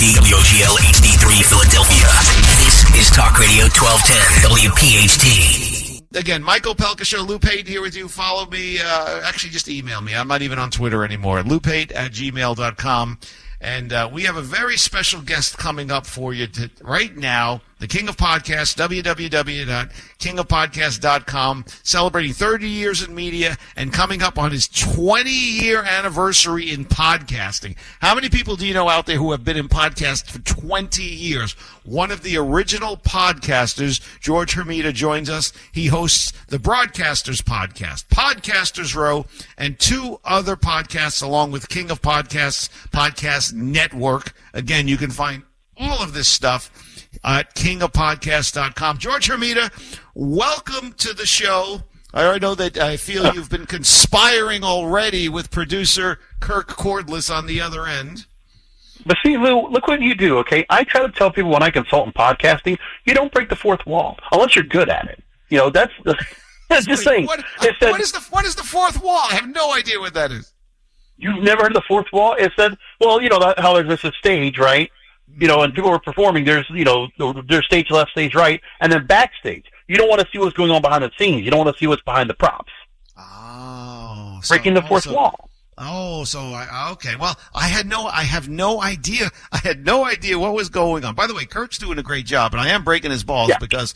WPHT, WOGL HD3 Philadelphia. This is Talk Radio 1210, WPHT. Again, Michael Pelka Show, Lou Pate here with you. Follow me. Actually, just email me. I'm not even on Twitter anymore. LouPate@gmail.com. And we have a very special guest coming up for you right now. The King of Podcasts, www.kingofpodcast.com, celebrating 30 years in media and coming up on his 20-year anniversary in podcasting. How many people do you know out there who have been in podcasts for 20 years? One of the original podcasters, George Hermida, joins us. He hosts the Broadcasters Podcast, Podcasters Row, and two other podcasts along with King of Podcasts Podcast Network. Again, you can find all of this stuff at kingofpodcast.com. George Hermida, welcome to the show. I already know that I feel you've been conspiring already with producer Kirk Cordless on the other end. But see, Lou, look what you do, okay? I try to tell people when I consult in podcasting, you don't break the fourth wall, unless you're good at it. You know, that's just saying. What is the fourth wall? I have no idea what that is. You've never heard of the fourth wall? It said, well, you know, how there's a stage, right? You know, and people are performing, there's stage left, stage right, and then backstage. You don't want to see what's going on behind the scenes. You don't want to see what's behind the props. Oh. Breaking the fourth wall. Oh, okay. Well, I have no idea. I had no idea what was going on. By the way, Kurt's doing a great job, and I am breaking his balls because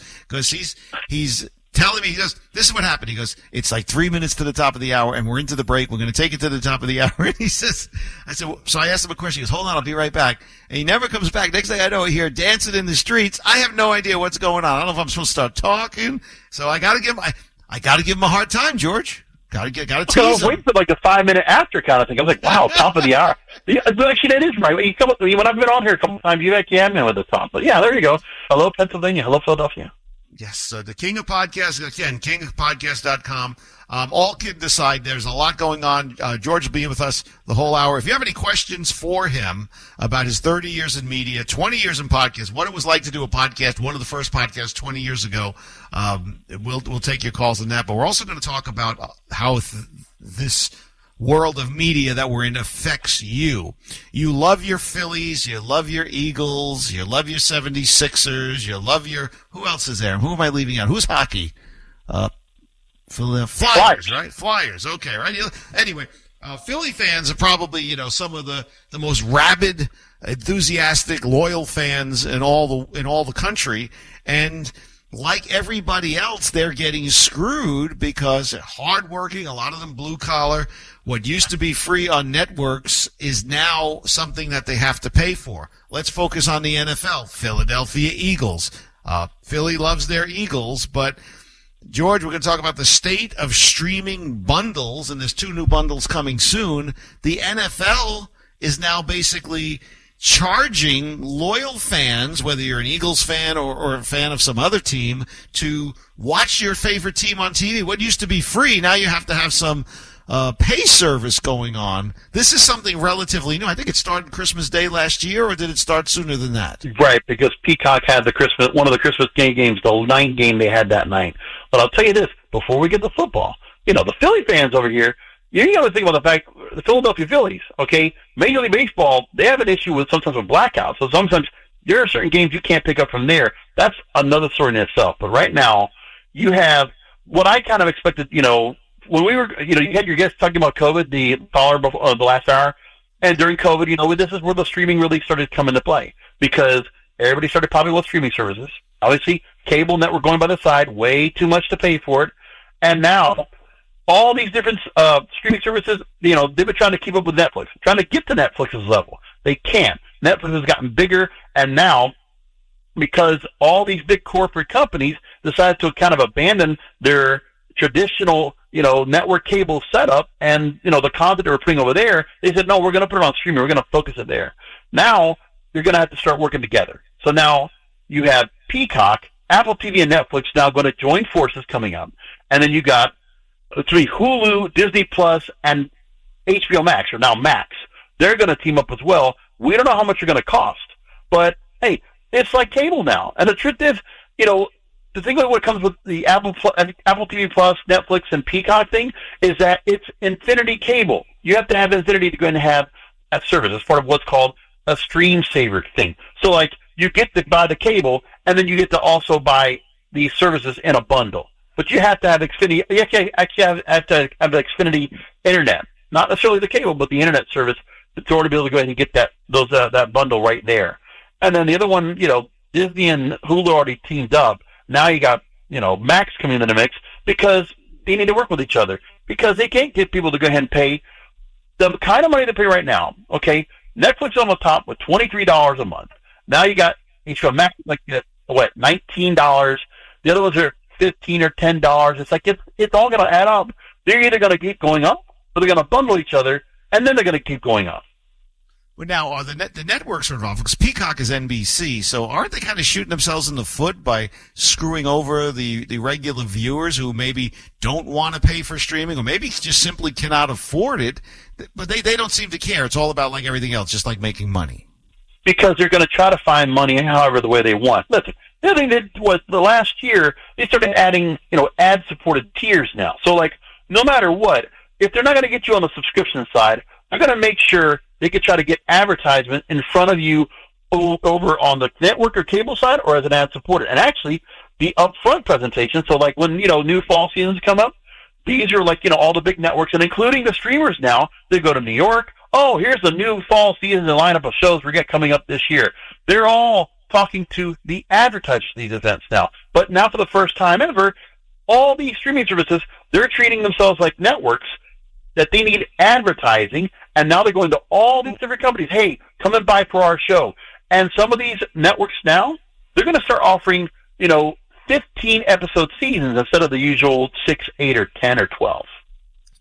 he's telling me, this is what happened. He goes, it's like 3 minutes to the top of the hour, and we're into the break. We're going to take it to the top of the hour. And he says, so I asked him a question. He goes, hold on, I'll be right back. And he never comes back. Next thing I know, I hear dancing in the streets. I have no idea what's going on. I don't know if I'm supposed to start talking. So I got to give him a hard time, George. Got to tease him. I was waiting for like the 5 minute after kind of thing. I was like, wow, top of the hour. Yeah, actually, that is right. When I've been on here a couple of times, you've actually had me with the top. But yeah, there you go. Hello, Pennsylvania. Hello, Philadelphia. Yes, the King of Podcasts, again, kingofpodcast.com. All kidding aside, there's a lot going on. George will be with us the whole hour. If you have any questions for him about his 30 years in media, 20 years in podcasts, what it was like to do a podcast, one of the first podcasts 20 years ago, we'll take your calls on that. But we're also going to talk about how this world of media that we're in affects you. You love your Phillies, you love your Eagles, you love your 76ers, you love your, who else is there? Who am I leaving out? Who's hockey? Flyers, right? Flyers, okay, right? Anyway, Philly fans are probably, some of the most rabid, enthusiastic, loyal fans in all the country, and like everybody else, they're getting screwed because they're hardworking, a lot of them blue collar. What used to be free on networks is now something that they have to pay for. Let's focus on the NFL. Philadelphia Eagles. Philly loves their Eagles, but George, we're going to talk about the state of streaming bundles, and there's two new bundles coming soon. The NFL is now basically charging loyal fans, whether you're an Eagles fan or a fan of some other team, to watch your favorite team on TV. What used to be free, now you have to have some pay service going on. This is something relatively new. I think it started Christmas Day last year, or did it start sooner than that? Right, because Peacock had one of the Christmas games, the ninth game they had that night. But I'll tell you this, before we get to football, the Philly fans over here, you got to think about the fact, the Philadelphia Phillies, okay, Major League Baseball, they have an issue sometimes with blackouts. So sometimes there are certain games you can't pick up from there. That's another story in itself. But right now, you have what I kind of expected, when we were, you had your guests talking about COVID, the caller before the last hour, and during COVID, this is where the streaming really started to come into play because everybody started popping with streaming services. Obviously, cable network going by the side, way too much to pay for it, and now all these different streaming services, they've been trying to keep up with Netflix, trying to get to Netflix's level. They can't. Netflix has gotten bigger, and now because all these big corporate companies decided to kind of abandon their traditional network cable setup and, the content they were putting over there, they said, no, we're going to put it on streaming. We're going to focus it there. Now, you're going to have to start working together. So now you have Peacock, Apple TV, and Netflix now going to join forces coming up. And then you got Hulu, Disney Plus, and HBO Max, or now Max. They're going to team up as well. We don't know how much they're going to cost. But, hey, it's like cable now. And the truth is, the thing about what comes with the Apple TV Plus, Netflix, and Peacock thing is that it's Infinity Cable. You have to have Infinity to go and have a service. It's part of what's called a stream saver thing. So like you get to buy the cable, and then you get to also buy these services in a bundle. But you have to have Xfinity. You actually have to have the Xfinity internet, not necessarily the cable, but the internet service to order to be able to go ahead and get that bundle right there. And then the other one, Disney and Hulu already teamed up. Now you got Max coming into the mix because they need to work with each other because they can't get people to go ahead and pay the kind of money they pay right now. Okay, Netflix on the top with $23 a month. Now you got HBO Max like $19. The other ones are $15 or $10. It's like it's all going to add up. They're either going to keep going up, or they're going to bundle each other, and then they're going to keep going up. Well, now are the networks are involved because Peacock is NBC, so aren't they kind of shooting themselves in the foot by screwing over the regular viewers who maybe don't want to pay for streaming or maybe just simply cannot afford it? But they don't seem to care. It's all about like everything else, just like making money. Because they're going to try to find money however the way they want. Listen, the other thing they did was the last year they started adding ad-supported tiers now. So like no matter what, if they're not going to get you on the subscription side, they're going to make sure they could try to get advertisement in front of you over on the network or cable side or as an ad-supported. And actually, the upfront presentation, so like when, new fall seasons come up, these are like, all the big networks, and including the streamers now, they go to New York. Oh, here's the new fall season and lineup of shows we get coming up this year. They're all talking to the advertisers for these events now. But now for the first time ever, all these streaming services, they're treating themselves like networks that they need advertising, and now they're going to all these different companies, hey, come and buy for our show. And some of these networks now, they're going to start offering, 15-episode seasons instead of the usual 6, 8, or 10, or 12.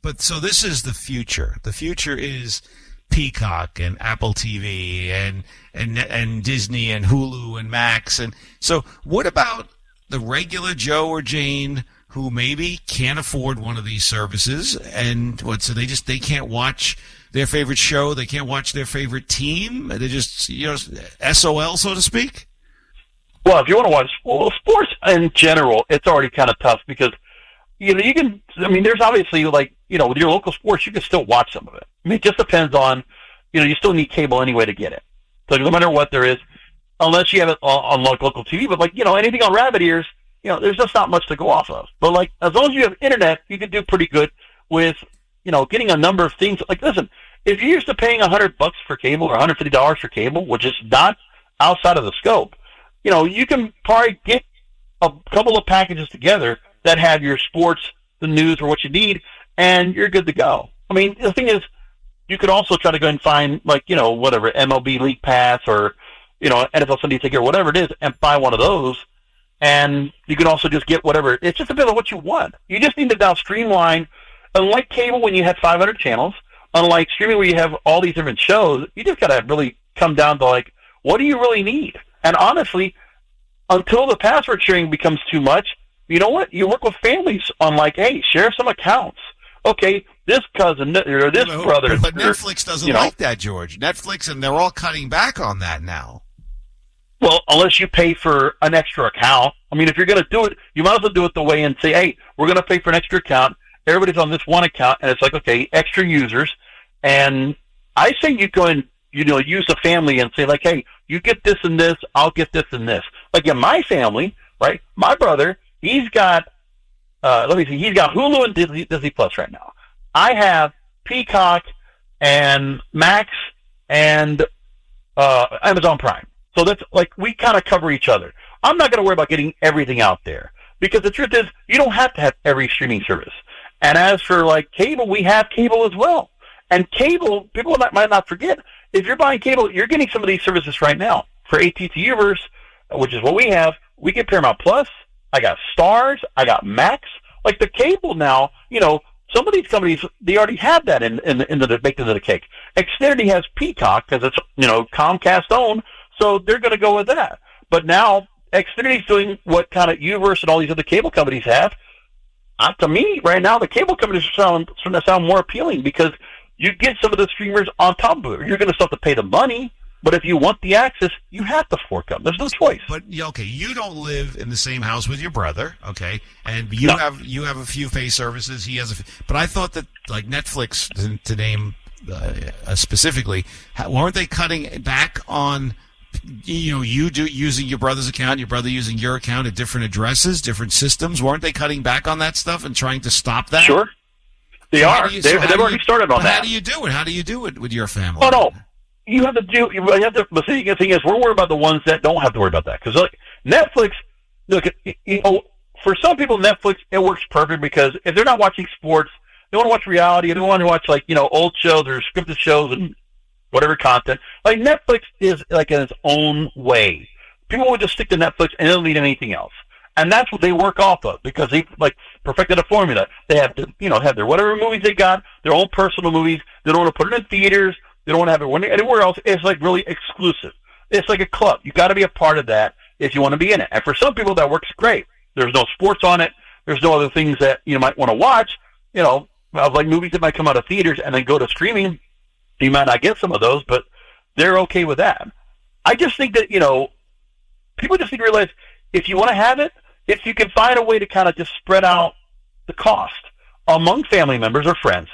But so this is the future. The future is Peacock and Apple TV and Disney and Hulu and Max. And so what about the regular Joe or Jane who maybe can't afford one of these services and so they can't watch their favorite show, they can't watch their favorite team, they're just SOL, so to speak? Well, if you want to watch sports in general, it's already kind of tough because you can. I mean, there's obviously with your local sports, you can still watch some of it. I mean, it just depends on you still need cable anyway to get it. So no matter what there is, unless you have it on local TV, but anything on rabbit ears, there's just not much to go off of. But as long as you have internet, you can do pretty good with getting a number of things. Like listen, if you're used to paying $100 for cable or $150 for cable, which is not outside of the scope, you can probably get a couple of packages together that have your sports, the news, or what you need, and you're good to go. I mean, the thing is, you could also try to go and find, whatever, MLB League Pass or, NFL Sunday Ticket or whatever it is, and buy one of those, and you can also just get whatever. It's just a bit of what you want. You just need to now streamline. Unlike cable when you had 500 channels, unlike streaming where you have all these different shows, you just got to really come down to, what do you really need? And honestly, until the password sharing becomes too much, you know what? You work with families on hey, share some accounts. Okay, this cousin or this brother. But Netflix doesn't like that, George. Netflix, and they're all cutting back on that now. Well, unless you pay for an extra account. I mean, if you're going to do it, you might as well do it the way and say, hey, we're going to pay for an extra account. Everybody's on this one account, and it's okay, extra users. And I say you go and use a family and say hey, you get this and this, I'll get this and this. Like in my family, right? My brother, he's got he's got Hulu and Disney Plus right now. I have Peacock and Max and Amazon Prime. So that's we kind of cover each other. I'm not going to worry about getting everything out there because the truth is you don't have to have every streaming service. And as for cable, we have cable as well. And cable, people might not forget, if you're buying cable, you're getting some of these services right now. For AT&T Uverse, which is what we have, we get Paramount Plus. I got Stars. I got Max. The cable now, some of these companies, they already have that baked into the cake. Xfinity has Peacock because it's, Comcast owned, so they're going to go with that. But now Xfinity's doing what kind of Uverse and all these other cable companies have. To me, right now, the cable companies are starting to sound more appealing because you get some of the streamers on top of it. You're going to still have to pay the money, but if you want the access, you have to fork up. There's no choice. But okay, you don't live in the same house with your brother, okay? And you have a few pay services. He has but I thought that Netflix, to name specifically, weren't they cutting back on, using your brother's account, your brother using your account at different addresses, different systems? Weren't they cutting back on that stuff and trying to stop that? Sure. They've already started on that. How do you do it? How do you do it with your family? Oh, no. You have to do. The thing is, we're worried about the ones that don't have to worry about that. Because Netflix, for some people, Netflix, it works perfect because if they're not watching sports, they want to watch reality, they want to watch old shows or scripted shows and whatever content. Like Netflix is like in its own way. People will just stick to Netflix and they don't need anything else. And that's what they work off of because they perfected a formula. They have to, have their whatever movies they got, their own personal movies. They don't want to put it in theaters. They don't want to have it anywhere else. It's really exclusive. It's like a club. You got to be a part of that if you want to be in it. And for some people, that works great. There's no sports on it. There's no other things that you might want to watch. Like movies that might come out of theaters and then go to streaming. You might not get some of those, but they're okay with that. I just think that people just need to realize if you want to have it, if you can find a way to kind of just spread out the cost among family members or friends,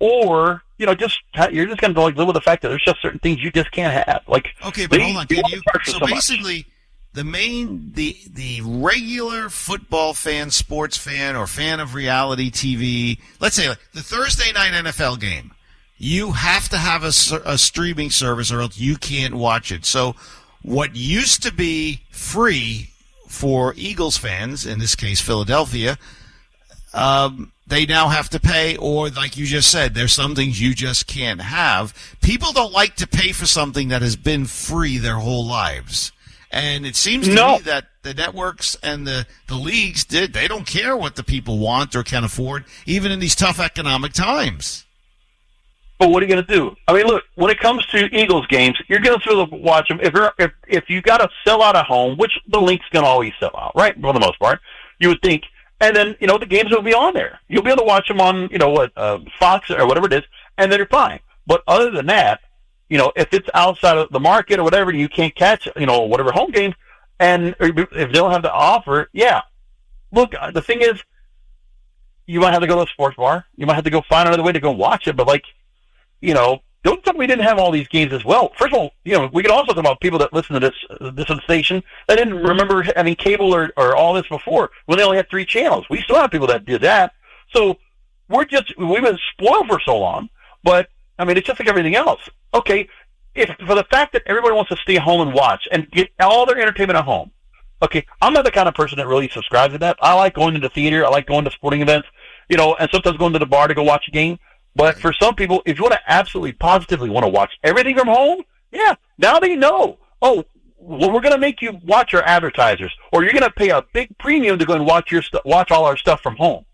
or you're just going to live with the fact that there's just certain things you just can't have. Okay, but hold on. So basically, the regular football fan, sports fan, or fan of reality TV, let's say the Thursday night NFL game, you have to have a streaming service or else you can't watch it. So what used to be free for Eagles fans, in this case Philadelphia, they now have to pay, or like you just said, there's some things you just can't have. People don't like to pay for something that has been free their whole lives. And it seems to me that the networks and the leagues they don't care what the people want or can afford, even in these tough economic times. But what are you going to do? I mean, look, when it comes to Eagles games, you're going to watch them. If you got to sell out at home, which the link's going to always sell out, right, for the most part, you would think. And then, the games will be on there. You'll be able to watch them on, Fox or whatever it is, and then you're fine. But other than that, if it's outside of the market or whatever, you can't catch, whatever home game, and if they don't have the offer, yeah. Look, the thing is, you might have to go to a sports bar. You might have to go find another way to go watch it, but don't tell me we didn't have all these games as well. First of all, we could also talk about people that listen to this station that didn't remember having cable or all this before when they only had 3 channels. We still have people that did that. So we've been spoiled for so long, but I mean, it's just like everything else. Okay, if for the fact that everybody wants to stay home and watch and get all their entertainment at home, okay, I'm not the kind of person that really subscribes to that. I like going to the theater. I like going to sporting events, and sometimes going to the bar to go watch a game. But for some people, if you want to absolutely positively want to watch everything from home, yeah, now they know. Oh, well, we're going to make you watch our advertisers, or you're going to pay a big premium to go and watch all our stuff from home.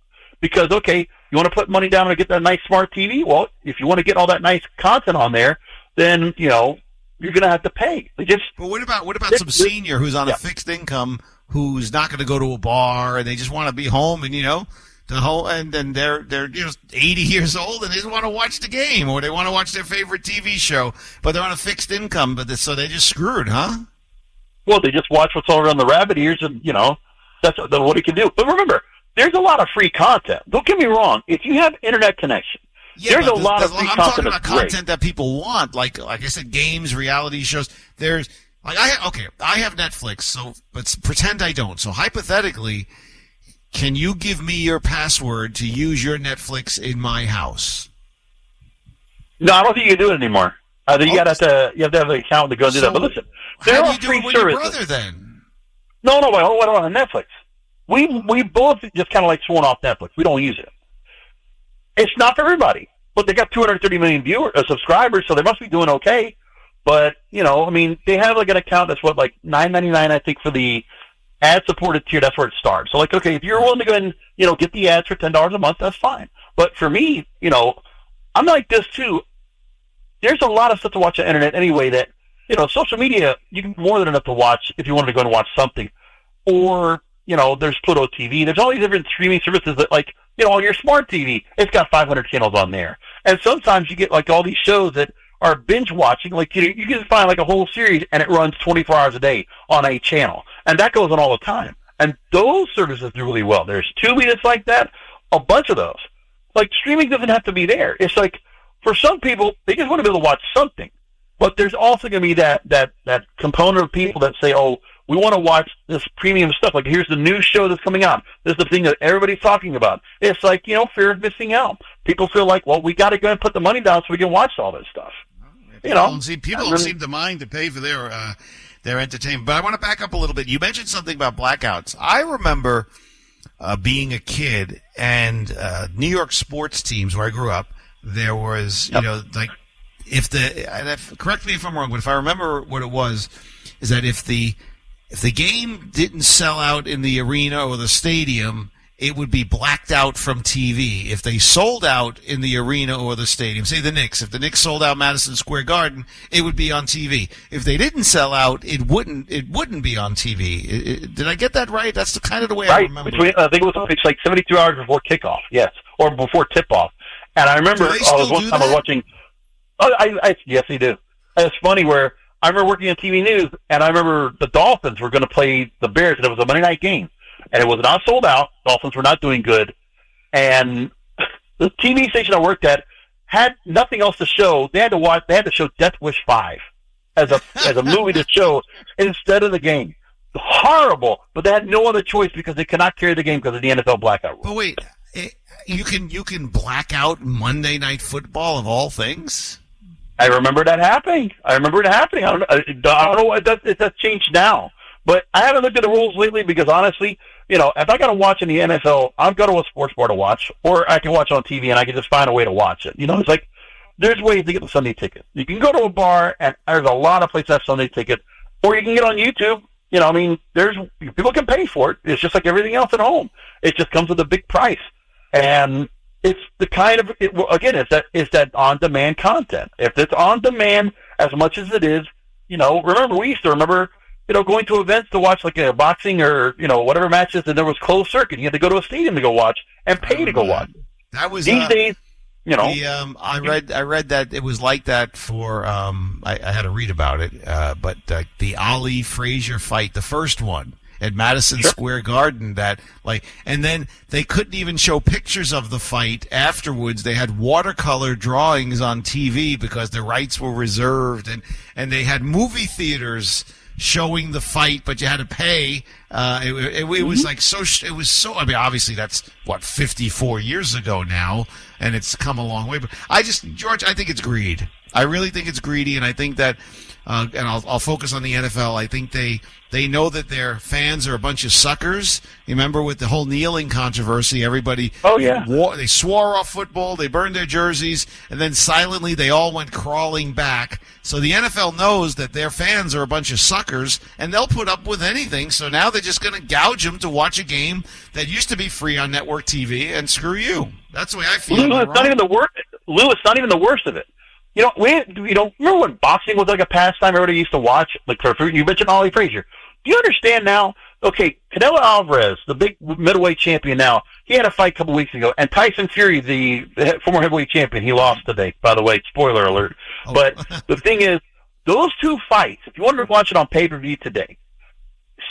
Because, okay, you want to put money down and get that nice smart TV? Well, if you want to get all that nice content on there, then, you're going to have to pay. But what about some senior who's on a fixed income who's not going to go to a bar and they just want to be home and, and then they're 80 years old and they just want to watch the game or they want to watch their favorite TV show, but they're on a fixed income, so they're just screwed, huh? Well, they just watch what's all around the rabbit ears, and that's what you can do. But remember, there's a lot of free content. Don't get me wrong. If you have internet connection, there's a lot of free content. I'm talking about content that people want, like I said, games, reality shows. There's I have Netflix, but pretend I don't. So hypothetically, can you give me your password to use your Netflix in my house? No, I don't think you can do it anymore. You have to have an account to go do that. But listen, there are free services. How do you do it with your brother then? No, on Netflix. We both just kind of like sworn off Netflix. We don't use it. It's not for everybody, but they got 230 million subscribers, so they must be doing okay. But they have like an account that's $9.99, I think, for the ad-supported tier. That's where it starts. So okay, if you're willing to go ahead and get the ads for $10 a month, that's fine. But for me, I'm like this too. There's a lot of stuff to watch on the internet anyway that social media, you can more than enough to watch if you wanted to go and watch something. Or there's Pluto TV. There's all these different streaming services that on your smart TV, it's got 500 channels on there. And sometimes you get all these shows that are binge watching. You can find a whole series and it runs 24 hours a day on a channel. And that goes on all the time. And those services do really well. There's Tubi that's like that. A bunch of those. Streaming doesn't have to be there. It's For some people, they just want to be able to watch something. But there's also going to be that component of people that say, oh, we want to watch this premium stuff. Like, here's the new show that's coming out. This is the thing that everybody's talking about. It's like, fear of missing out. People feel like, well, we got to go and put the money down so we can watch all this stuff. People don't seem to mind to pay for their entertainment. But I want to back up a little bit. You mentioned something about blackouts. I remember being a kid and New York sports teams where I grew up. There was, correct me if I'm wrong, but if I remember what it was, is that if the game didn't sell out in the arena or the stadium, it would be blacked out from TV. If they sold out in the arena or the stadium, say the Knicks, if the Knicks sold out Madison Square Garden, it would be on TV. If they didn't sell out, it wouldn't be on TV. Did I get that right? That's kind of the way I remember. I think it was like 72 hours before kickoff, yes, or before tip-off. And I remember I was watching. Yes, they do. And it's funny where I remember working on TV news, and I remember the Dolphins were going to play the Bears, and it was a Monday night game. And it was not sold out. Dolphins were not doing good. And the TV station I worked at had nothing else to show. They had to show Death Wish 5 as a movie to show instead of the game. Horrible. But they had no other choice because they could not carry the game because of the NFL blackout rule. But wait, you can black out Monday Night Football of all things? I remember that happening. I don't know if that's changed now. But I haven't looked at the rules lately because, honestly, if I got to watch in the NFL, I'll go to a sports bar to watch, or I can watch on TV and I can just find a way to watch it. It's like there's ways to get the Sunday ticket. You can go to a bar, and there's a lot of places that have Sunday ticket, or you can get on YouTube. There's people can pay for it. It's just like everything else at home. It just comes with a big price, and it's the kind of it's that on-demand content. If it's on demand as much as it is, remember we used to going to events to watch like a boxing or whatever matches, and there was closed circuit. You had to go to a stadium to go watch and pay to go watch. That was these days. I read that it was like that for I had to read about it, but the Ali Frazier fight, the first one at Madison Square Garden, and then they couldn't even show pictures of the fight afterwards. They had watercolor drawings on TV because the rights were reserved, and they had movie theaters showing the fight, but you had to pay. It was like so. It was so. I mean, obviously that's 54 years ago now, and it's come a long way. But George, I think it's greed. I really think it's greedy, and I think that, and I'll focus on the NFL. I think they know that their fans are a bunch of suckers. You remember with the whole kneeling controversy, everybody they swore off football, they burned their jerseys, and then silently they all went crawling back. So the NFL knows that their fans are a bunch of suckers, and they'll put up with anything. So now they're just going to gouge them to watch a game that used to be free on network TV, and screw you. That's the way I feel. Lou, it's not even the worst of it. Remember when boxing was like a pastime everybody used to watch? Like, you mentioned Ali Frazier. Do you understand now? Okay, Canelo Alvarez, the big middleweight champion now, he had a fight a couple weeks ago, and Tyson Fury, the former heavyweight champion, he lost today, by the way, spoiler alert. Oh. But the thing is, those two fights, if you wanted to watch it on pay-per-view today,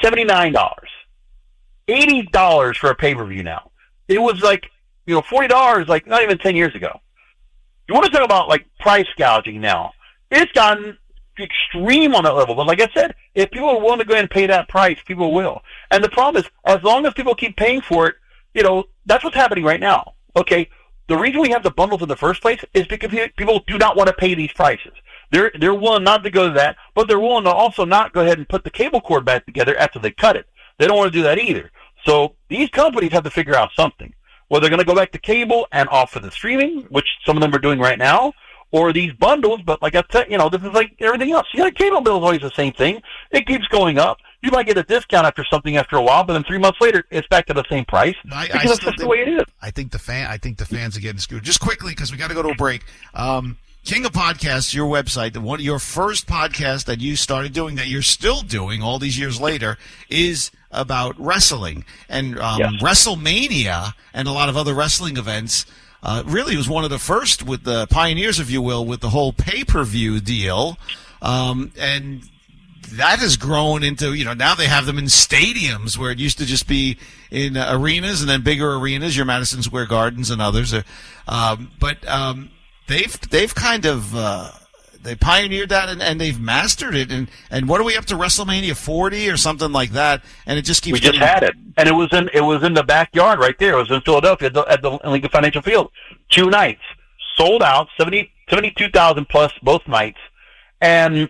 $79. $80 for a pay-per-view now. It was like, $40 like not even 10 years ago. You want to talk about like price gouging now? It's gotten extreme on that level. But like I said, if people are willing to go ahead and pay that price, people will. And the problem is, as long as people keep paying for it, that's what's happening right now. Okay, the reason we have the bundles in the first place is because people do not want to pay these prices. They're willing not to go to that, but they're willing to also not go ahead and put the cable cord back together after they cut it. They don't want to do that either. So these companies have to figure out something. Whether they're going to go back to cable and offer the streaming, which some of them are doing right now, or these bundles. But like I said, this is like everything else. Cable bill is always the same thing. It keeps going up. You might get a discount after a while, but then 3 months later, it's back to the same price. Because that's just the way it is. I think the fans are getting screwed. Just quickly, because we got to go to a break. King of Podcasts, your website, your first podcast that you started doing, that you're still doing all these years later, is about wrestling. And WrestleMania and a lot of other wrestling events really was one of the first with the pioneers, if you will, with the whole pay-per-view deal. And that has grown into, now they have them in stadiums where it used to just be in arenas, and then bigger arenas, your Madison Square Gardens and others. they've kind of they pioneered that and they've mastered it. And what are we up to, WrestleMania 40 or something like that? And it just keeps. We just had it, and it was in the backyard right there. It was in Philadelphia at the Lincoln Financial Field. 2 nights sold out, 72,000 plus both nights. And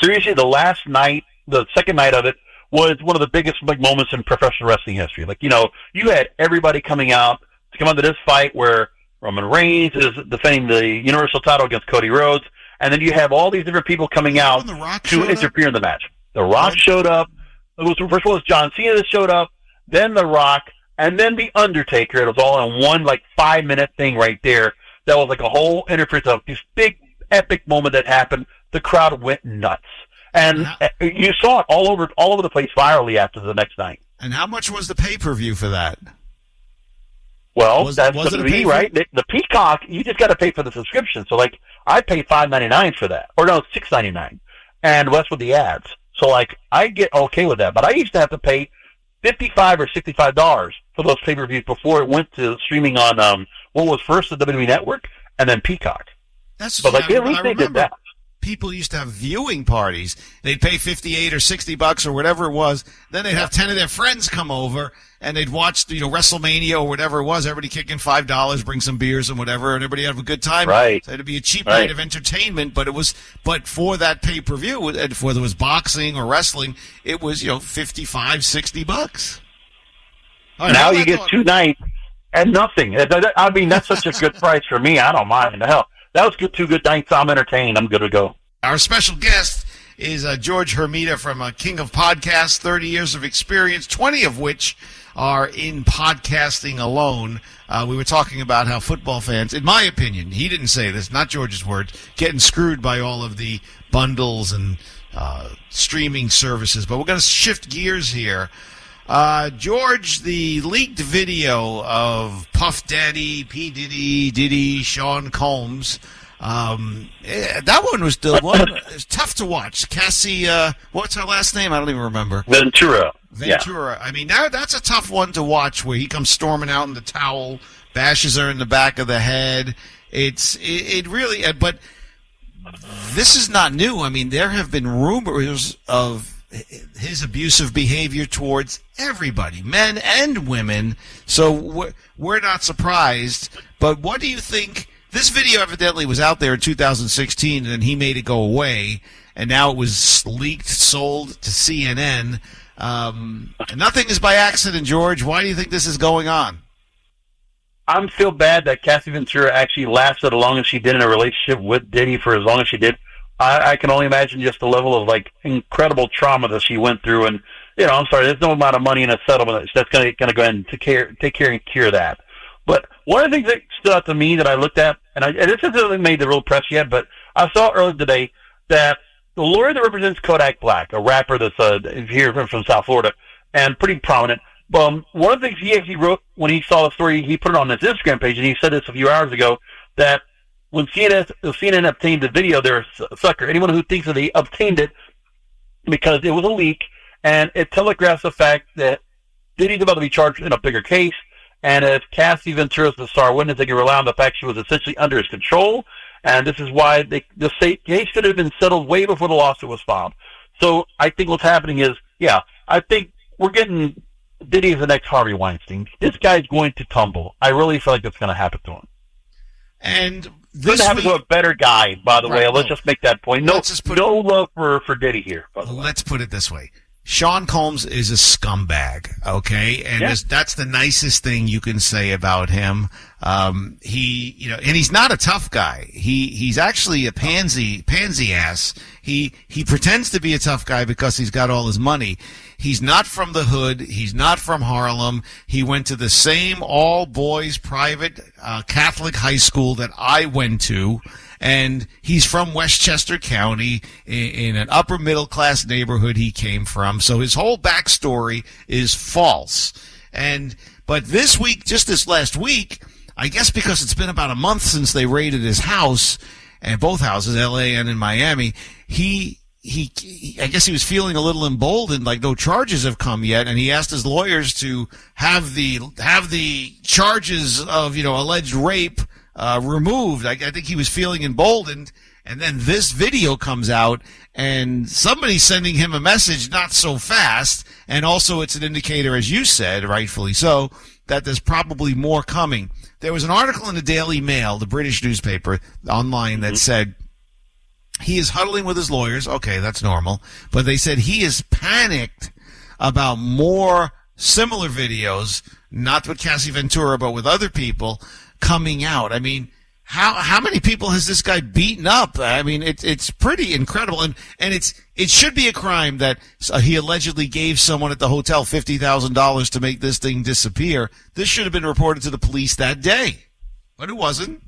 seriously, the second night of it was one of the biggest moments in professional wrestling history. Like, you had everybody coming out to come onto this fight where Roman Reigns is defending the Universal title against Cody Rhodes, and then you have all these different people coming out to interfere in the match. The Rock showed up. First of all, it was John Cena that showed up, then The Rock, and then The Undertaker. It was all in one 5-minute thing right there. That was like a whole interference of this big epic moment that happened. The crowd went nuts. And you saw it all over the place virally after the next night. And how much was the pay-per-view for that? Well, that's the fee, right? The Peacock, you just got to pay for the subscription. So, I paid $5.99 for that. Or no, $6.99. And that's with the ads. So, I get okay with that. But I used to have to pay $55 or $65 for those pay-per-views before it went to streaming on what was first the WWE Network and then Peacock. But at least they did that. People used to have viewing parties. They'd pay $58 or $60 or whatever it was. Then they'd have 10 of their friends come over and they'd watch, WrestleMania or whatever it was. Everybody kicking $5, bring some beers and whatever, and everybody have a good time. Right. So it'd be a cheap night of entertainment, but for that pay-per-view, and if there was boxing or wrestling, it was, $55, $60. Right, now you get 2 nights and nothing. I mean, that's such a good price for me. I don't mind. The hell. That was 2 good nights. I'm entertained. I'm good to go. Our special guest is George Hermida from King of Podcasts, 30 years of experience, 20 of which are in podcasting alone. We were talking about how football fans, in my opinion, he didn't say this, not George's words, getting screwed by all of the bundles and streaming services. But we're going to shift gears here. George, the leaked video of Puff Daddy, P. Diddy, Sean Combs, that one was the one. It was tough to watch. Cassie, what's her last name? I don't even remember. Ventura. Yeah. I mean, that's a tough one to watch where he comes storming out in the towel, bashes her in the back of the head. It really, but this is not new. I mean, there have been rumors of his abusive behavior towards everybody, men and women. So we're not surprised. But what do you think? This video evidently was out there in 2016, and then he made it go away, and now it was leaked, sold to CNN. Nothing is by accident, George. Why do you think this is going on? I feel bad that Cassie Ventura actually lasted as long as she did in a relationship with Diddy for as long as she did. I can only imagine just the level of incredible trauma that she went through, and I'm sorry, there's no amount of money in a settlement that's going to go ahead and take care and cure that. But one of the things that stood out to me that I looked at, and this hasn't really made the real press yet, but I saw earlier today that the lawyer that represents Kodak Black, a rapper that's here from South Florida and pretty prominent. One of the things he actually wrote when he saw the story, he put it on his Instagram page, and he said this a few hours ago, that when CNN obtained the video, they're a sucker. Anyone who thinks that they obtained it because it was a leak, and it telegraphs the fact that Diddy's about to be charged in a bigger case, and if Cassie Ventura is the star witness, they can rely on the fact she was essentially under his control, and this is why the case should have been settled way before the lawsuit was filed. So I think what's happening is, I think we're getting Diddy as the next Harvey Weinstein. This guy's going to tumble. I really feel like that's going to happen to him. And this happen to a better guy, by the way. Let's just make that point. No love for Diddy here, by the way. Let's put it this way. Sean Combs is a scumbag, okay? And that's the nicest thing you can say about him. And he's not a tough guy. He's actually a pansy ass. He pretends to be a tough guy because he's got all his money. He's not from the hood. He's not from Harlem. He went to the same all-boys private Catholic high school that I went to. And he's from Westchester County in an upper middle class neighborhood he came from. So his whole backstory is false. But this week, just this last week, I guess because it's been about a month since they raided his house, and both houses, L.A. and in Miami, I guess he was feeling a little emboldened, like no charges have come yet, and he asked his lawyers to have the charges of, alleged rape removed. I think he was feeling emboldened, and then this video comes out, and somebody's sending him a message, not so fast, and also it's an indicator, as you said, rightfully so, that there's probably more coming. There was an article in the Daily Mail, the British newspaper, online, that said he is huddling with his lawyers. Okay, that's normal. But they said he is panicked about more similar videos, not with Cassie Ventura, but with other people, coming out. I mean, how many people has this guy beaten up? I mean, it's pretty incredible, and it should be a crime that he allegedly gave someone at the hotel $50,000 to make this thing disappear. This should have been reported to the police that day, but it wasn't.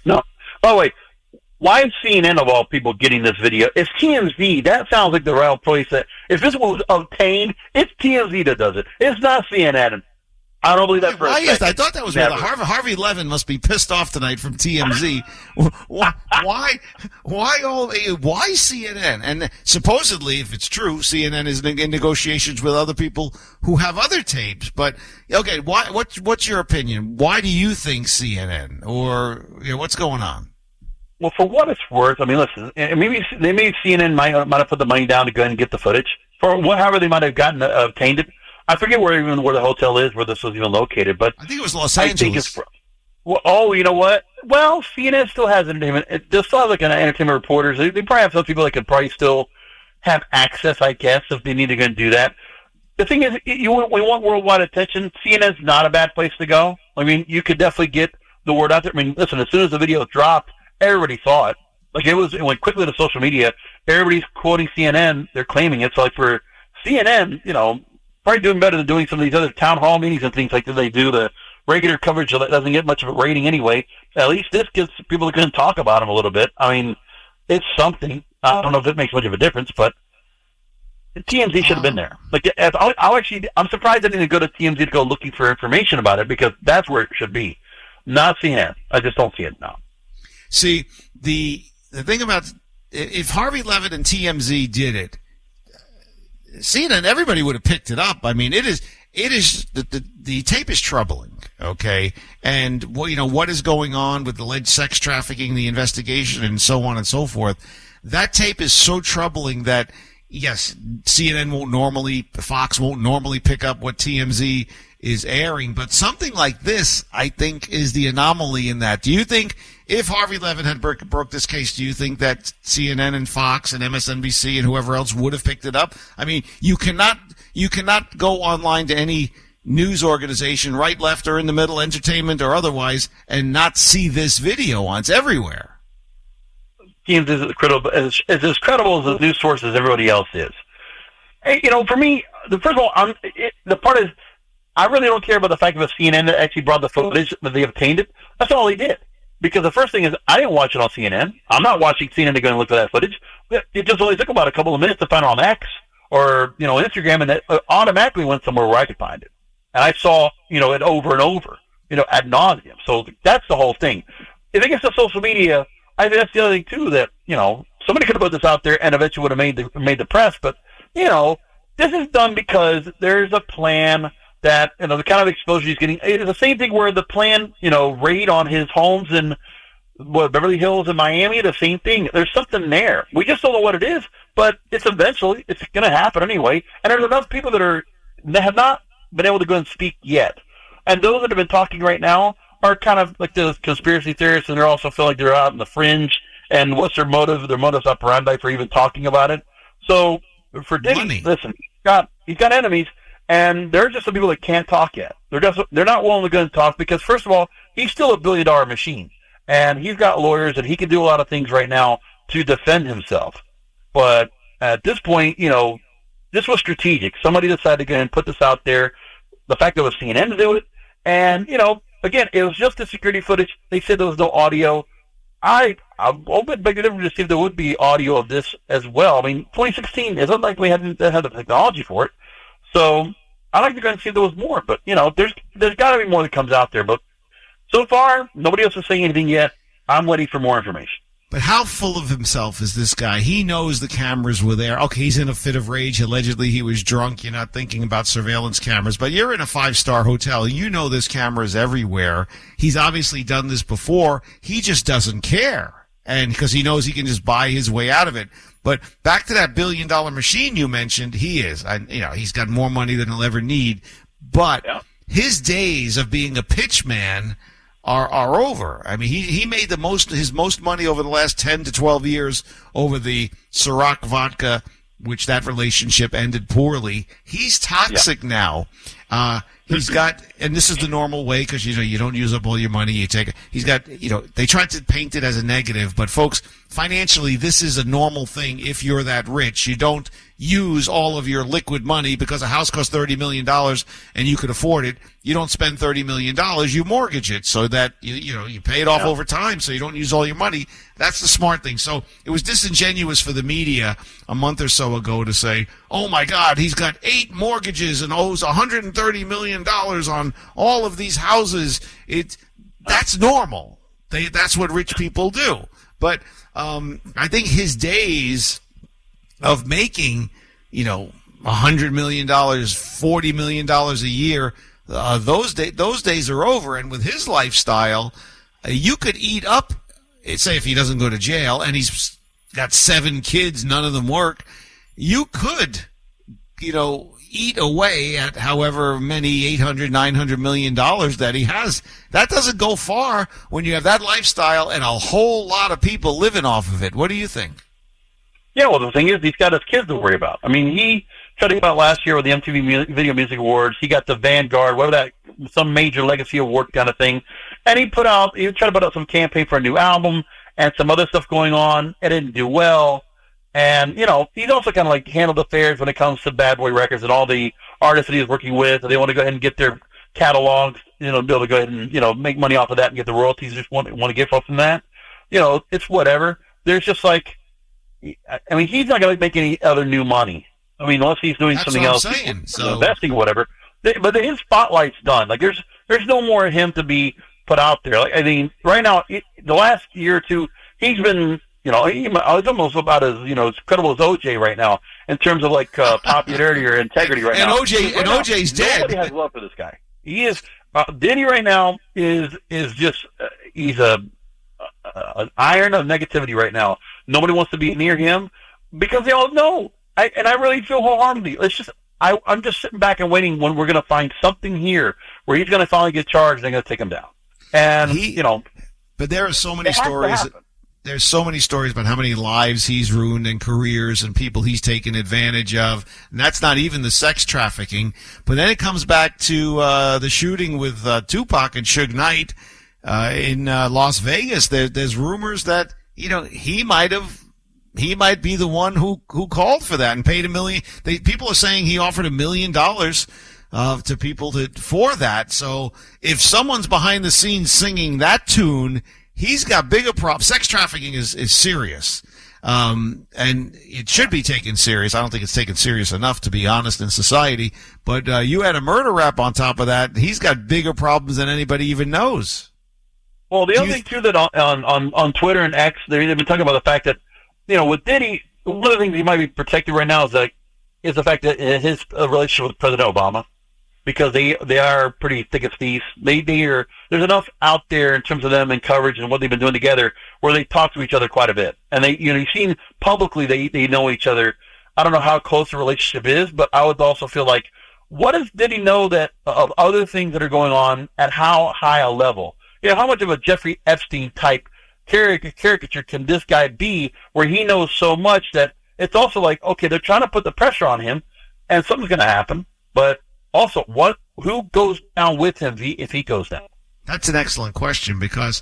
No. Oh wait, why is CNN of all people getting this video? It's TMZ. That sounds like the real place that if this was obtained, it's TMZ that does it. It's not CNN. I don't believe that for a second. I thought that was where Harvey Levin must be pissed off tonight from TMZ. Why CNN? And supposedly, if it's true, CNN is in negotiations with other people who have other tapes. But okay, what's your opinion? Why do you think CNN, or what's going on? Well, for what it's worth, I mean, listen, maybe CNN might have put the money down to go ahead and get the footage for however they might have obtained it. I forget where the hotel is, where this was even located, but I think it was Los Angeles. You know what? Well, CNN still has entertainment. They still have like an entertainment reporters. They probably have some people that could probably still have access, I guess, if they need to go and do that. The thing is, we want worldwide attention. CNN's not a bad place to go. I mean, you could definitely get the word out there. I mean, listen, as soon as the video dropped, everybody saw it. Like it went quickly to social media. Everybody's quoting CNN. They're claiming it. So like for CNN, probably doing better than doing some of these other town hall meetings and things like that they do. The regular coverage that doesn't get much of a rating anyway. At least this gives people that can talk about them a little bit. I mean, it's something. I don't know if it makes much of a difference, but TMZ should have been there. Like, I'm surprised I didn't go to TMZ to go looking for information about it, because that's where it should be, not CNN. I just don't see it now. See, the thing about, if Harvey Levin and TMZ did it, CNN, everybody would have picked it up. I mean, it is the tape is troubling, okay? And what is going on with the alleged sex trafficking, the investigation, and so on and so forth. That tape is so troubling that, yes, CNN won't normally, Fox won't normally pick up what TMZ is airing, but something like this, I think, is the anomaly in that. Do you think, if Harvey Levin had broke this case, do you think that CNN and Fox and MSNBC and whoever else would have picked it up? I mean, you cannot go online to any news organization, right, left, or in the middle, entertainment or otherwise, and not see this video on. It's everywhere. TMZ is as credible as a news source as everybody else is. Hey, for me, first of all, the part is, I really don't care about the fact that CNN that actually brought the footage, that they obtained it. That's all they did. Because the first thing is, I didn't watch it on CNN. I'm not watching CNN to go and look for that footage. It just only took about a couple of minutes to find it on X or Instagram, and it automatically went somewhere where I could find it. And I saw it over and over, ad nauseum. So that's the whole thing. If it gets to social media, I think that's the other thing too. That somebody could have put this out there and eventually would have made the press. But this is done because there's a plan. That the kind of exposure he's getting. It's the same thing where the plan, raid on his homes in Beverly Hills and Miami. The same thing. There's something there. We just don't know what it is, but it's going to happen anyway. And there's enough people that have not been able to go and speak yet. And those that have been talking right now are kind of like the conspiracy theorists, and they also feel like they're out in the fringe. And what's their motive? Their modus operandi for even talking about it. So for Diddy, listen, he's got enemies. And there are just some people that can't talk yet. They're not willing to go and talk because, first of all, he's still a billion-dollar machine, and he's got lawyers, and he can do a lot of things right now to defend himself. But at this point, this was strategic. Somebody decided to go and put this out there. The fact that it was CNN to do it, and again, it was just the security footage. They said there was no audio. I'm open big difference to see if there would be audio of this as well. I mean, 2016 isn't like we hadn't had the technology for it. So I'd like to go and see if there was more, but there's got to be more that comes out there. But so far, nobody else is saying anything yet. I'm waiting for more information. But how full of himself is this guy? He knows the cameras were there. Okay, he's in a fit of rage. Allegedly, he was drunk. You're not thinking about surveillance cameras, but you're in a 5-star hotel. You know there's cameras everywhere. He's obviously done this before. He just doesn't care. And because he knows he can just buy his way out of it. But back to that $1 billion machine you mentioned, he is. He's got more money than he'll ever need. But his days of being a pitch man are over. I mean, he made his most money over the last 10 to 12 years over the Ciroc vodka, which that relationship ended poorly. He's toxic now. He's got, and this is the normal way because, you don't use up all your money. You take it. He's got, they tried to paint it as a negative, but folks, financially, this is a normal thing if you're that rich. You don't use all of your liquid money because a house costs $30 million and you could afford it. You don't spend $30 million. You mortgage it so that, you pay it off over time so you don't use all your money. That's the smart thing. So it was disingenuous for the media a month or so ago to say, oh my God, he's got 8 mortgages and owes $130 million on all of these houses. That's normal. That's what rich people do. But I think his days of making, $100 million, $40 million a year, those days are over. And with his lifestyle, you could eat up, say if he doesn't go to jail and he's got 7 kids, none of them work, you could, eat away at however many $800, $900 million that he has. That doesn't go far when you have that lifestyle and a whole lot of people living off of it. What do you think? Yeah, well, the thing is, he's got his kids to worry about. I mean, he tried to come out last year with the MTV Video Music Awards. He got the Vanguard, some major legacy award kind of thing. And he tried to put out some campaign for a new album and some other stuff going on. It didn't do well. And, he's also kind of like handled affairs when it comes to Bad Boy Records and all the artists that he's working with. They want to go ahead and get their catalogs, be able to go ahead and, make money off of that and get the royalties. Just want to get from that. It's whatever. There's just like, I mean, he's not going to make any other new money. I mean, unless he's doing something else, investing or whatever. But his spotlight's done. Like, there's no more of him to be put out there. Like, I mean, right now, the last year or two, he's been, he's almost about as credible as OJ right now in terms of like popularity or integrity right now. OJ's dead. Nobody has love for this guy. He is Diddy right now is just he's an iron of negativity right now. Nobody wants to be near him because they all know. I really feel wholeheartedly. I'm just sitting back and waiting when we're going to find something here where he's going to finally get charged and they're going to take him down. And, But there are so many stories. There's so many stories about how many lives he's ruined and careers and people he's taken advantage of. And that's not even the sex trafficking. But then it comes back to the shooting with Tupac and Suge Knight in Las Vegas. There's rumors that, he might be the one who called for that and paid $1 million. People are saying he offered $1 million to people for that. So if someone's behind the scenes singing that tune, he's got bigger problems. Sex trafficking is serious. And it should be taken serious. I don't think it's taken serious enough, to be honest, in society. But you had a murder rap on top of that. He's got bigger problems than anybody even knows. Well, the other thing, too, that on Twitter and X, they've been talking about the fact that, with Diddy, one of the things he might be protected right now is the fact that his relationship with President Obama, because they are pretty thick as thieves. There's enough out there in terms of them and coverage and what they've been doing together where they talk to each other quite a bit. And you've seen publicly they know each other. I don't know how close the relationship is, but I would also feel like, what does Diddy know that of other things that are going on at how high a level? How much of a Jeffrey Epstein type caricature can this guy be where he knows so much that it's also like, okay, they're trying to put the pressure on him and something's going to happen, but also who goes down with him if he goes down? That's an excellent question because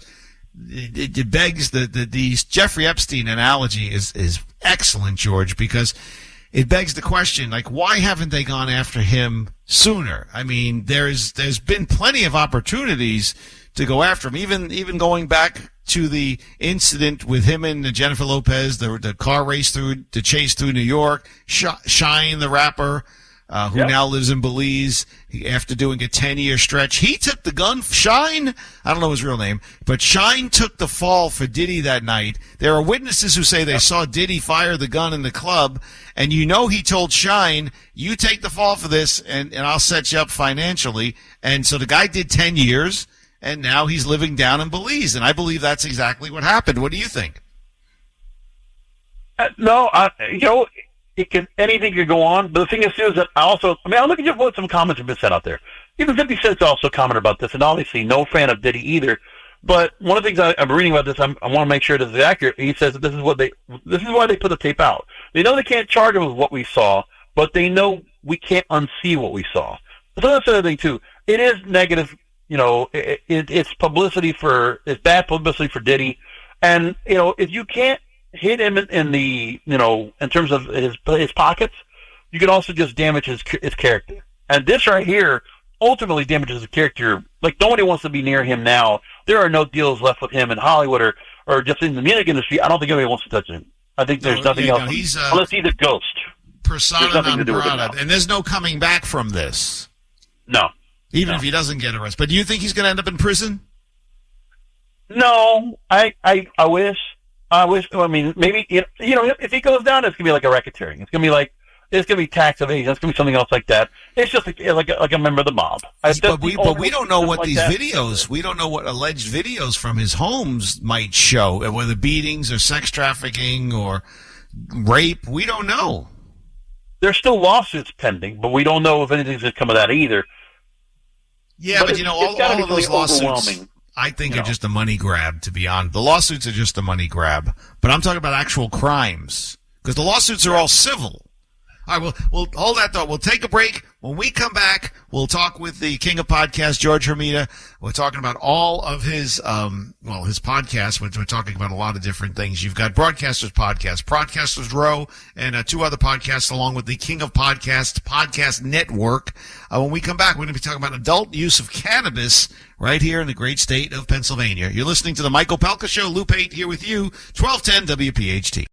it begs the Jeffrey Epstein analogy is excellent, George, because it begs the question, like, why haven't they gone after him sooner? I mean, there's been plenty of opportunities to go after him, even going back to the incident with him and Jennifer Lopez, the car race the chase through New York, Shine the rapper, who now lives in Belize. After doing a 10-year stretch, he took the gun. Shine, I don't know his real name, but Shine took the fall for Diddy that night. There are witnesses who say they saw Diddy fire the gun in the club, and he told Shine, you take the fall for this, and I'll set you up financially. And so the guy did 10 years, and now he's living down in Belize, and I believe that's exactly what happened. What do you think? Anything could go on, but the thing is, too, is that I'm looking at what some comments have been said out there. Even 50 Cent's also commented about this, and obviously no fan of Diddy either. But one of the things I'm reading about this, I want to make sure this is accurate. He says that this is why they put the tape out. They know they can't charge him with what we saw, but they know we can't unsee what we saw. So that's the other thing too. It is negative, it's bad publicity for Diddy, and if you can't hit him in terms of his pockets, you can also just damage his character. And this right here ultimately damages his character. Like, nobody wants to be near him now. There are no deals left with him in Hollywood or just in the music industry. I don't think anybody wants to touch him. I think there's nothing else. Unless he's a ghost. Persona non grata. And there's no coming back from this. No. Even if he doesn't get arrested. But do you think he's going to end up in prison? No. I wish. I mean, maybe, if he goes down, it's going to be like a racketeering. It's going to be tax evasion. It's going to be something else like that. It's just like a member of the mob. But we don't know what these videos, we don't know what alleged videos from his homes might show, whether beatings or sex trafficking or rape. We don't know. There's still lawsuits pending, but we don't know if anything's going to come of that either. Yeah, but all of those lawsuits, I think, are just a money grab, to be honest. The lawsuits are just a money grab. But I'm talking about actual crimes, because the lawsuits are all civil. All right, we'll hold that thought. We'll take a break. When we come back, we'll talk with the king of podcasts, George Hermida. We're talking about all of his podcasts. We're talking about a lot of different things. You've got Broadcasters Podcast, Broadcasters Row, and two other podcasts along with the King of Podcasts Podcast Network. When we come back, we're going to be talking about adult use of cannabis right here in the great state of Pennsylvania. You're listening to the Michael Pelka Show. Lou Pate here with you, 1210 WPHT.